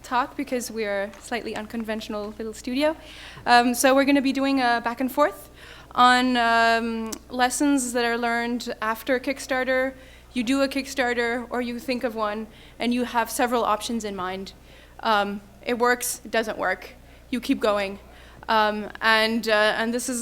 talk because we're a slightly unconventional little studio. So we're going to be doing a back and forth on lessons that are learned after Kickstarter. You do a Kickstarter or you think of one and you have several options in mind. It works, it doesn't work. You keep going. And this is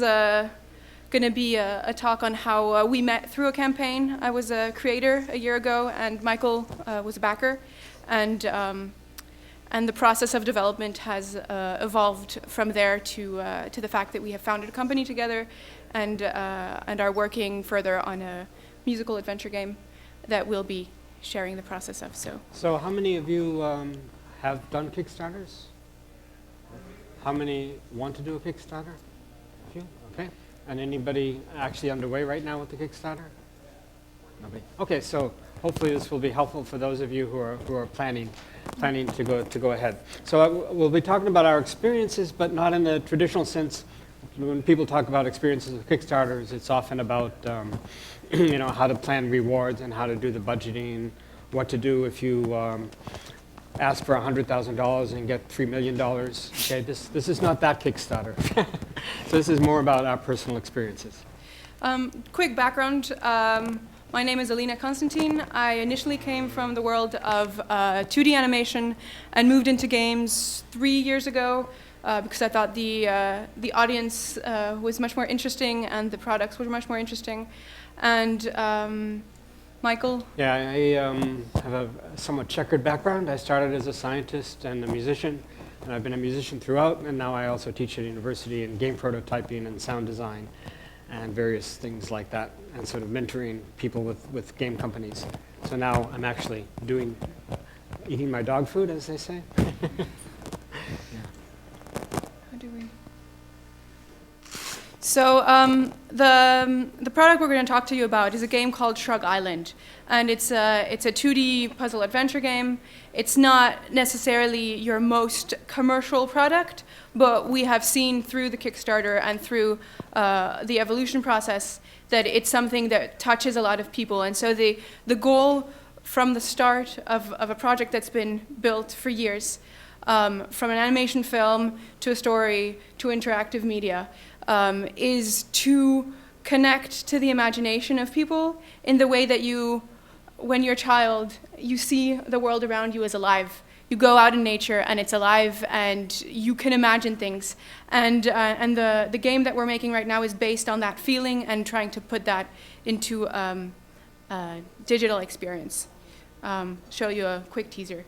going to be a talk on how we met through a campaign. I was a creator a year ago and Michael was a backer. And the process of development has evolved from there to the fact that we have founded a company together and are working further on a musical adventure game that we'll be sharing the process of. So how many of you have done Kickstarters? How many want to do a Kickstarter? A few? Okay. And anybody actually underway right now with the Kickstarter? Nobody. Okay, so hopefully this will be helpful for those of you who are planning to go ahead. So we'll be talking about our experiences, but not in the traditional sense. When people talk about experiences with Kickstarters, it's often about how to plan rewards and how to do the budgeting, what to do if you ask for $100,000 and get $3 million. Okay, this is not that Kickstarter. So this is more about our personal experiences. Quick background. My name is Alina and Constantin. I initially came from the world of 2D animation and moved into games 3 years ago because I thought the audience was much more interesting and the products were much more interesting. And Michael? Yeah, I have a somewhat checkered background. I started as a scientist and a musician, and I've been a musician throughout, and now I also teach at university in game prototyping and sound design and various things like that, and sort of mentoring people with game companies. So now I'm actually eating my dog food, as they say. How do we? So the product we're going to talk to you about is a game called Shrug Island, and it's a 2D puzzle adventure game. It's not necessarily your most commercial product, but we have seen through the Kickstarter and through the evolution process that it's something that touches a lot of people. And so the goal from the start of a project that's been built for years, from an animation film to a story to interactive media, is to connect to the imagination of people in the way that when you're a child, you see the world around you as alive. You go out in nature and it's alive and you can imagine things. And the game that we're making right now is based on that feeling and trying to put that into a digital experience. Show you a quick teaser.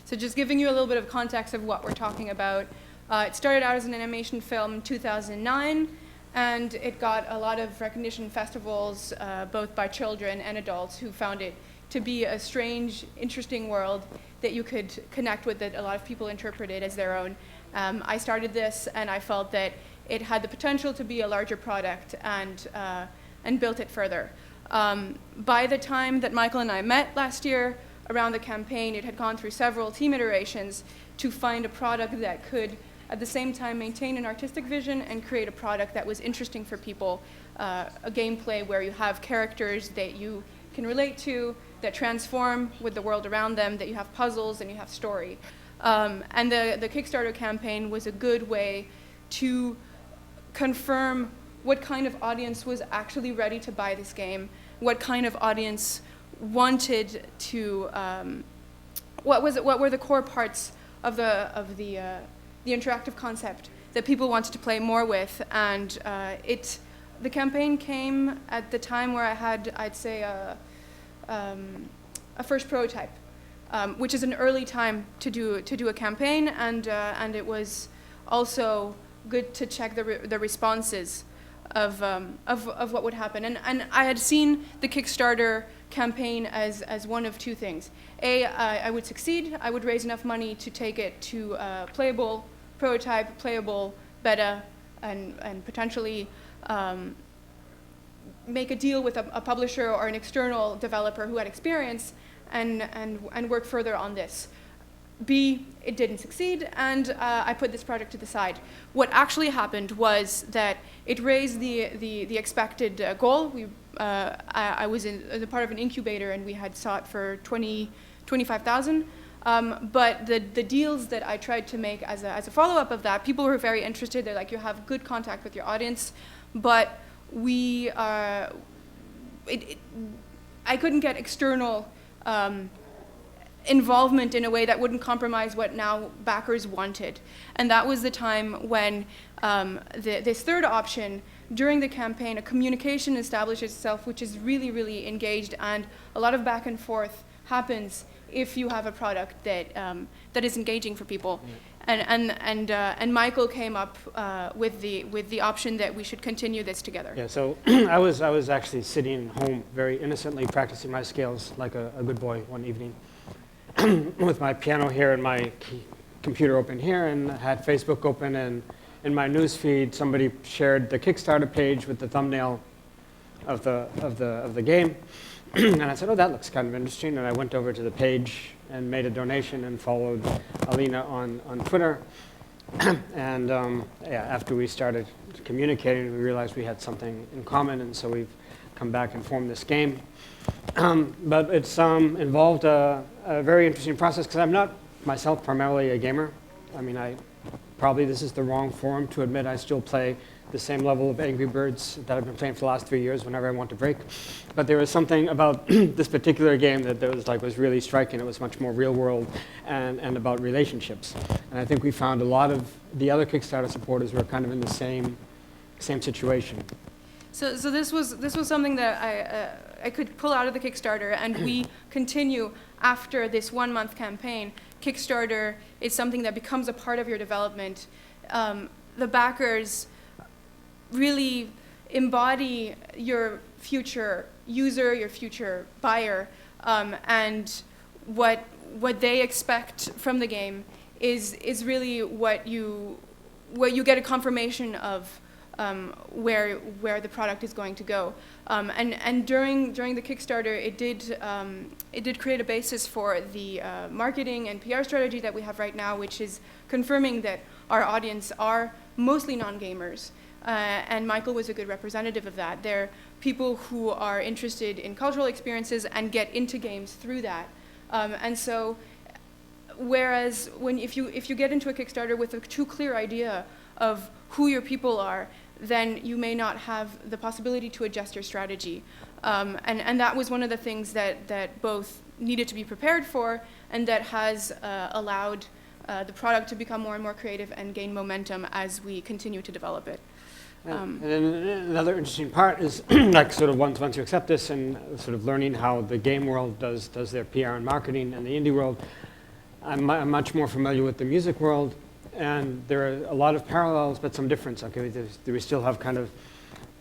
So just giving you a little bit of context of what we're talking about. It started out as an animation film in 2009, and it got a lot of recognition in festivals, both by children and adults who found it to be a strange, interesting world that you could connect with, that a lot of people interpreted as their own. I started this, and I felt that it had the potential to be a larger product and built it further. By the time that Michael and I met last year, around the campaign, it had gone through several team iterations to find a product that could, at the same time, maintain an artistic vision and create a product that was interesting for people, a gameplay where you have characters that you can relate to, that transform with the world around them, that you have puzzles and you have story. And the Kickstarter campaign was a good way to confirm what kind of audience was actually ready to buy this game, what kind of audience wanted to, what were the core parts of the interactive concept that people wanted to play more with. And the campaign came at the time where I had, I'd say, a first prototype, which is an early time to do a campaign, and it was also good to check the responses of what would happen. And I had seen the Kickstarter campaign as one of two things. I would succeed. I would raise enough money to take it to a playable prototype, playable beta, and potentially make a deal with a publisher or an external developer who had experience and work further on this. B, it didn't succeed, and I put this project to the side. What actually happened was that it raised the expected goal. I was as a part of an incubator, and we had sought for 25,000. But the deals that I tried to make as a follow-up of that, people were very interested. They're like, you have good contact with your audience, but I couldn't get external involvement in a way that wouldn't compromise what now backers wanted. And that was the time when this third option, during the campaign, a communication establishes itself, which is really, really engaged, and a lot of back and forth happens if you have a product that is engaging for people. And Michael came up with the option that we should continue this together. Yeah, so I was actually sitting home very innocently practicing my skills like a good boy one evening with my piano here and my computer open here, and had Facebook open, and in my news feed somebody shared the Kickstarter page with the thumbnail of the game. And I said, oh, that looks kind of interesting. And I went over to the page and made a donation and followed Alina on Twitter. And after we started communicating, we realized we had something in common, and so we've come back and formed this game. But it's involved a very interesting process, because I'm not myself primarily a gamer. I mean, probably this is the wrong forum to admit I still play the same level of Angry Birds that I've been playing for the last 3 years whenever I want to break. But there was something about this particular game that was really striking. It was much more real world and about relationships. And I think we found a lot of the other Kickstarter supporters were kind of in the same situation. So this was something that I could pull out of the Kickstarter, and we continue after this 1 month campaign. Kickstarter is something that becomes a part of your development. The backers really embody your future user, your future buyer, and what they expect from the game is really what you get a confirmation of where the product is going to go. And during the Kickstarter, it did create a basis for the marketing and PR strategy that we have right now, which is confirming that our audience are mostly non-gamers. And Michael was a good representative of that. They're people who are interested in cultural experiences and get into games through that. And so, whereas if you get into a Kickstarter with a too clear idea of who your people are, then you may not have the possibility to adjust your strategy. And that was one of the things that both needed to be prepared for, and that has allowed the product to become more and more creative and gain momentum as we continue to develop it. And then another interesting part is like sort of once you accept this and sort of learning how the game world does their PR and marketing, and the indie world. I'm much more familiar with the music world, and there are a lot of parallels, but some difference. Okay, we still have kind of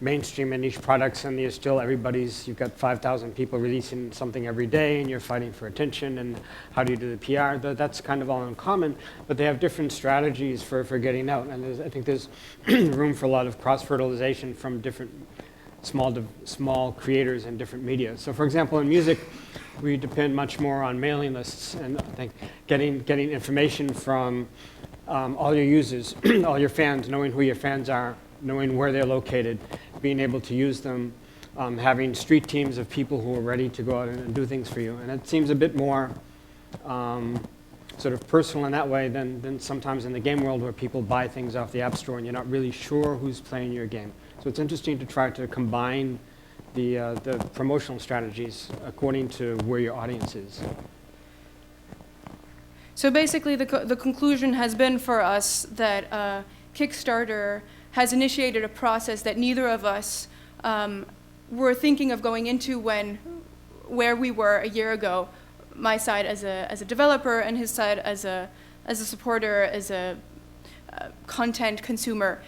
mainstream and niche products, and you've got 5,000 people releasing something every day, and you're fighting for attention, and how do you do the PR? That's kind of all in common, but they have different strategies for getting out, and I think there's room for a lot of cross-fertilization from different small creators in different media. So for example, in music, we depend much more on mailing lists, and I think getting information from all your users, all your fans, knowing who your fans are, knowing where they're located, being able to use them, having street teams of people who are ready to go out and do things for you. And it seems a bit more sort of personal in that way than sometimes in the game world, where people buy things off the App Store and you're not really sure who's playing your game. So it's interesting to try to combine the promotional strategies according to where your audience is. So basically, the conclusion has been for us that Kickstarter has initiated a process that neither of us were thinking of going into where we were a year ago. My side as a developer, and his side as a supporter, as a content consumer.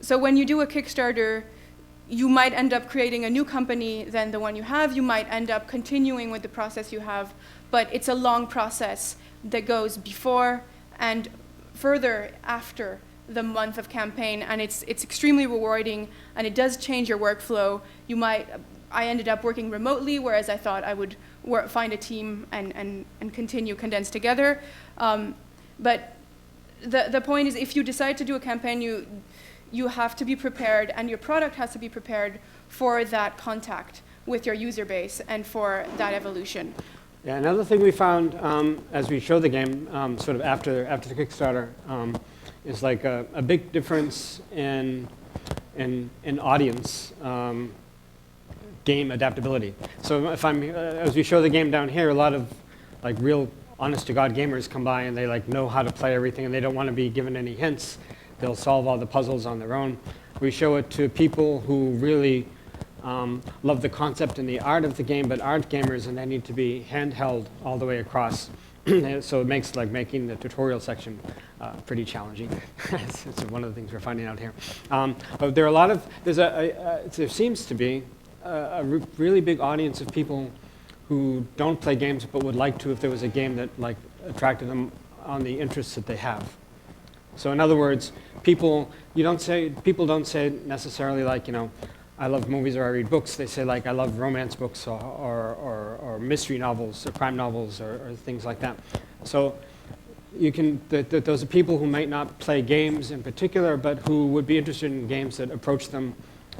So when you do a Kickstarter, you might end up creating a new company than the one you have. You might end up continuing with the process you have, but it's a long process that goes before and further after the month of campaign, and it's extremely rewarding, and it does change your workflow. I ended up working remotely, whereas I thought I would find a team and continue condensed together. But the point is, if you decide to do a campaign, you have to be prepared, and your product has to be prepared for that contact with your user base and for that evolution. Yeah, another thing we found as we show the game, sort of after the Kickstarter, is like a big difference in audience game adaptability. So if as we show the game down here, a lot of like real honest-to-God gamers come by and they like know how to play everything and they don't want to be given any hints. They'll solve all the puzzles on their own. We show it to people who really love the concept and the art of the game, but aren't gamers, and they need to be handheld all the way across. So it makes like making the tutorial section pretty challenging. It's one of the things we're finding out here. But there are a lot of, there seems to be a really big audience of people who don't play games but would like to if there was a game that like attracted them on the interests that they have. So in other words, people don't say necessarily like, I love movies or I read books. They say like, I love romance books or mystery novels or crime novels or things like that. So those are people who might not play games in particular, but who would be interested in games that approach them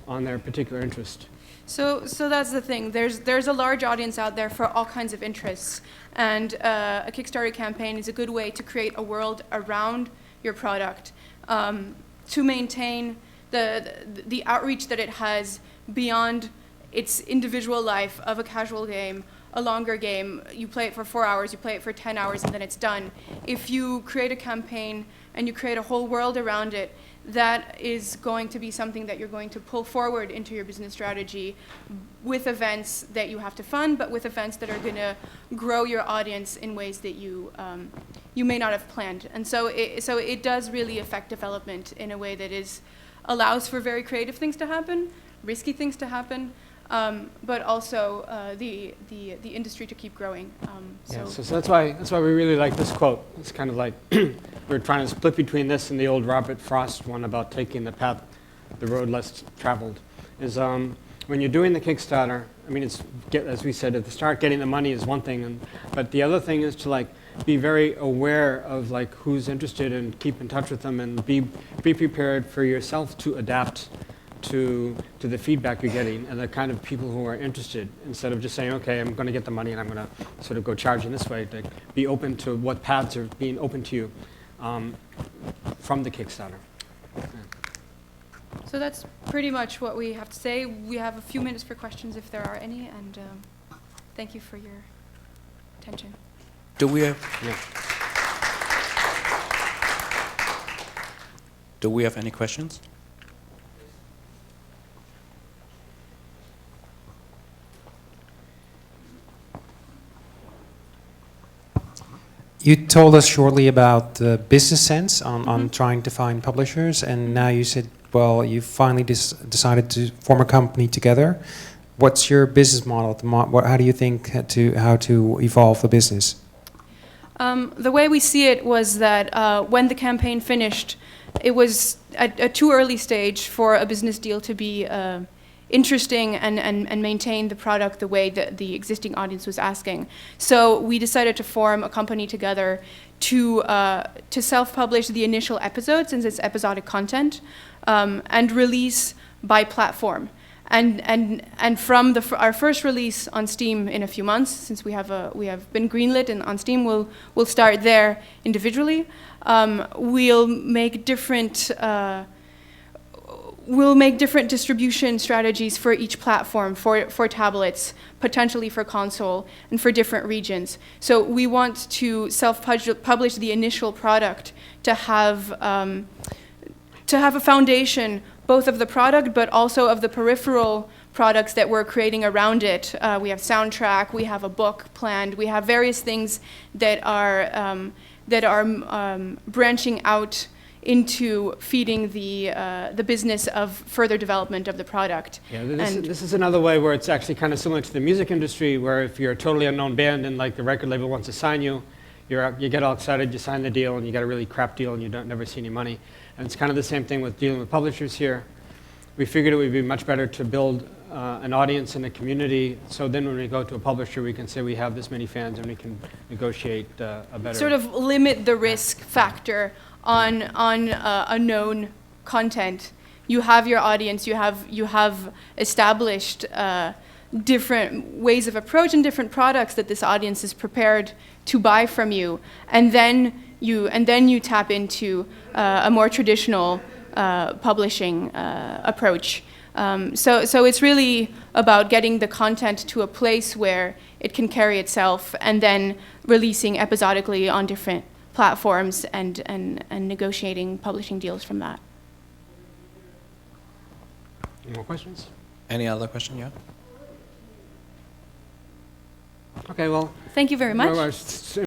on their particular interest. So that's the thing. There's a large audience out there for all kinds of interests, and a Kickstarter campaign is a good way to create a world around your product, to maintain the outreach that it has beyond its individual life of a casual game, a longer game. You play it for 4 hours, you play it for 10 hours, and then it's done. If you create a campaign and you create a whole world around it, that is going to be something that you're going to pull forward into your business strategy with events that you have to fund, but with events that are going to grow your audience in ways that you may not have planned. And so it does really affect development in a way that allows for very creative things to happen, risky things to happen, but also the industry to keep growing. So that's why we really like this quote. It's kind of like we're trying to split between this and the old Robert Frost one about taking the road less traveled. Is when you're doing the Kickstarter, I mean, as we said at the start, getting the money is one thing, but the other thing is to like be very aware of like who's interested and keep in touch with them, and be prepared for yourself to adapt to the feedback you're getting and the kind of people who are interested, instead of just saying, okay, I'm going to get the money and I'm going to sort of go charging this way. To be open to what paths are being open to you from the Kickstarter. Yeah. So that's pretty much what we have to say. We have a few minutes for questions if there are any, and thank you for your attention. Do we have any questions? You told us shortly about the business sense on trying to find publishers, and now you said, well, you finally decided to form a company together. What's your business model? How do you think how to evolve the business? The way we see it was that when the campaign finished, it was at a too early stage for a business deal to be interesting and maintain the product the way that the existing audience was asking. So we decided to form a company together to self-publish the initial episodes, since it's episodic content, and release by platform. And from our first release on Steam in a few months, since we have been greenlit and on Steam, we'll start there individually. We'll make different distribution strategies for each platform, for tablets, potentially for console, and for different regions. So we want to self-publish the initial product to have a foundation both of the product, but also of the peripheral products that we're creating around it. We have soundtrack, we have a book planned, we have various things that are branching out into feeding the business of further development of the product. Yeah, And- this is another way where it's actually kind of similar to the music industry, where if you're a totally unknown band and like the record label wants to sign you, you get all excited, you sign the deal, and you get a really crap deal, and you don't never see any money. And it's kind of the same thing with dealing with publishers here. We figured it would be much better to build an audience and a community, so then when we go to a publisher, we can say we have this many fans, and we can negotiate a better... Sort of limit the risk factor on a known content. You have your audience, you have established different ways of approach and different products that this audience is prepared to buy from you, and then you tap into a more traditional publishing approach. So it's really about getting the content to a place where it can carry itself, and then releasing episodically on different platforms and negotiating publishing deals from that. Any more questions? Any other question? Yeah. Okay, well... Thank you very much. well,